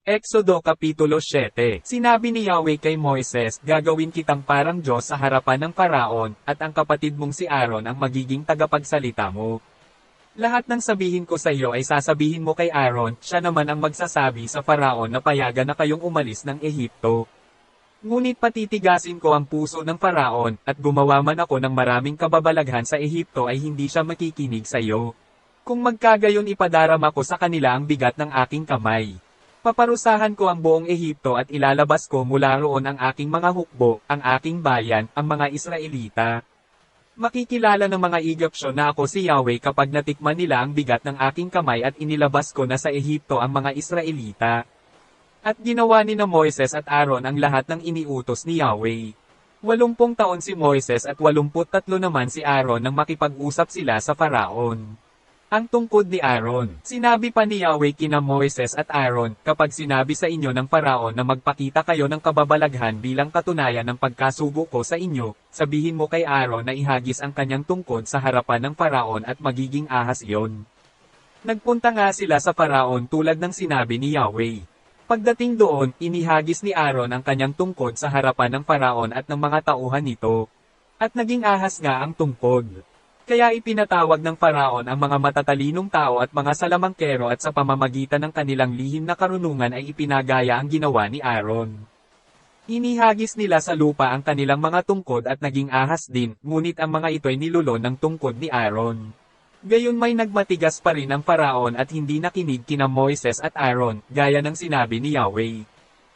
Exodo Kapitulo 7. Sinabi ni Yahweh kay Moises, gagawin kitang parang Diyos sa harapan ng Faraon, at ang kapatid mong si Aaron ang magiging tagapagsalita mo. Lahat ng sabihin ko sa iyo ay sasabihin mo kay Aaron, siya naman ang magsasabi sa Faraon na payagan na kayong umalis ng Ehipto. Ngunit patitigasin ko ang puso ng Faraon, at gumawa man ako ng maraming kababalaghan sa Ehipto ay hindi siya makikinig sa iyo. Kung magkagayon ipadarama ko sa kanila ang bigat ng aking kamay. Paparusahan ko ang buong Ehipto at ilalabas ko mula roon ang aking mga hukbo, ang aking bayan, ang mga Israelita. Makikilala ng mga Egyptyo na ako si Yahweh kapag natikman nila ang bigat ng aking kamay at inilabas ko na sa Ehipto ang mga Israelita. At ginawa ni na Moises at Aaron ang lahat ng iniutos ni Yahweh. 80 taon si Moises at 83 naman si Aaron nang makipag-usap sila sa Faraon. Ang tungkod ni Aaron. Sinabi pa ni Yahweh kina Moises at Aaron, kapag sinabi sa inyo ng Faraon na magpakita kayo ng kababalaghan bilang katunayan ng pagkasugo ko sa inyo, sabihin mo kay Aaron na ihagis ang kanyang tungkod sa harapan ng Faraon at magiging ahas iyon. Nagpunta nga sila sa Faraon tulad ng sinabi ni Yahweh. Pagdating doon, inihagis ni Aaron ang kanyang tungkod sa harapan ng Faraon at ng mga tauhan nito. At naging ahas nga ang tungkod. Kaya ipinatawag ng Faraon ang mga matatalinong tao at mga salamangkero at sa pamamagitan ng kanilang lihim na karunungan ay ipinagaya ang ginawa ni Aaron. Inihagis nila sa lupa ang kanilang mga tungkod at naging ahas din, ngunit ang mga ito'y nilulon ng tungkod ni Aaron. Gayon may nagmatigas pa rin ang Faraon at hindi nakinig kina Moises at Aaron, gaya ng sinabi ni Yahweh.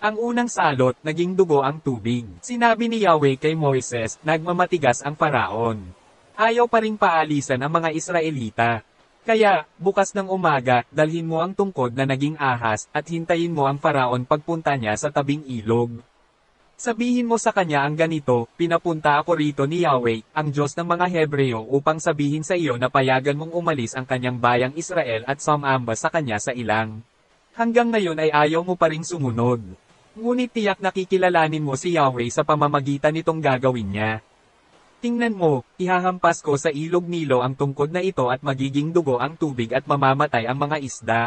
Ang unang salot, naging dugo ang tubig. Sinabi ni Yahweh kay Moises, nagmamatigas ang Faraon. Ayaw pa ring paalisan ang mga Israelita. Kaya, bukas ng umaga, dalhin mo ang tungkod na naging ahas, at hintayin mo ang Faraon pagpunta niya sa tabing ilog. Sabihin mo sa kanya ang ganito, pinapunta ako rito ni Yahweh, ang Diyos ng mga Hebreo upang sabihin sa iyo na payagan mong umalis ang kanyang bayang Israel at sumamba sa kanya sa ilang. Hanggang ngayon ay ayaw mo pa ring sumunod. Ngunit tiyak nakikilalanin mo si Yahweh sa pamamagitan nitong gagawin niya. Tingnan mo, ihahampas ko sa ilog Nilo ang tungkod na ito at magiging dugo ang tubig at mamamatay ang mga isda.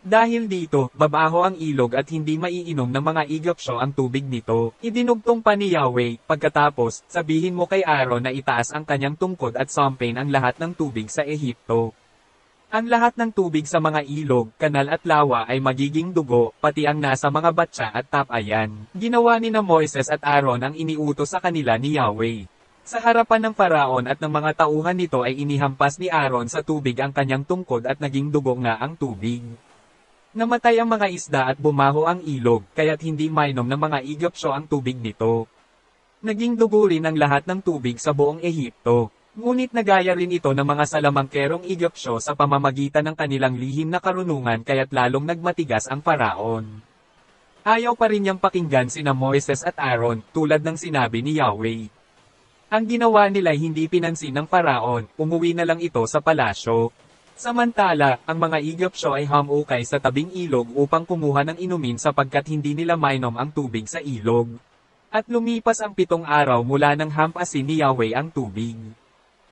Dahil dito, babaho ang ilog at hindi maiinom ng mga Egyptyo ang tubig nito. Idinugtong pa ni Yahweh, pagkatapos, sabihin mo kay Aaron na itaas ang kanyang tungkod at sampain ang lahat ng tubig sa Ehipto. Ang lahat ng tubig sa mga ilog, kanal at lawa ay magiging dugo, pati ang nasa mga batsa at tapayan. Ginawa ni na Moises at Aaron ang iniutos sa kanila ni Yahweh. Sa harapan ng Faraon at ng mga tauhan nito ay inihampas ni Aaron sa tubig ang kanyang tungkod at naging dugo nga ang tubig. Namatay ang mga isda at bumaho ang ilog, kaya't hindi mainom ng mga Egyptyo ang tubig nito. Naging dugo rin ang lahat ng tubig sa buong Ehipto. Ngunit nagaya rin ito ng mga salamangkerong Egyptyo sa pamamagitan ng kanilang lihim na karunungan kaya't lalong nagmatigas ang Faraon. Ayaw pa rin niyang pakinggan sina Moises at Aaron, tulad ng sinabi ni Yahweh. Ang ginawa nila hindi pinansin ng Faraon, umuwi na lang ito sa palasyo. Samantala, ang mga Egyptyo ay hamukay sa tabing ilog upang kumuha ng inumin sapagkat hindi nila mainom ang tubig sa ilog. At lumipas ang 7 araw mula nang hampasin ni Yahweh ang tubig.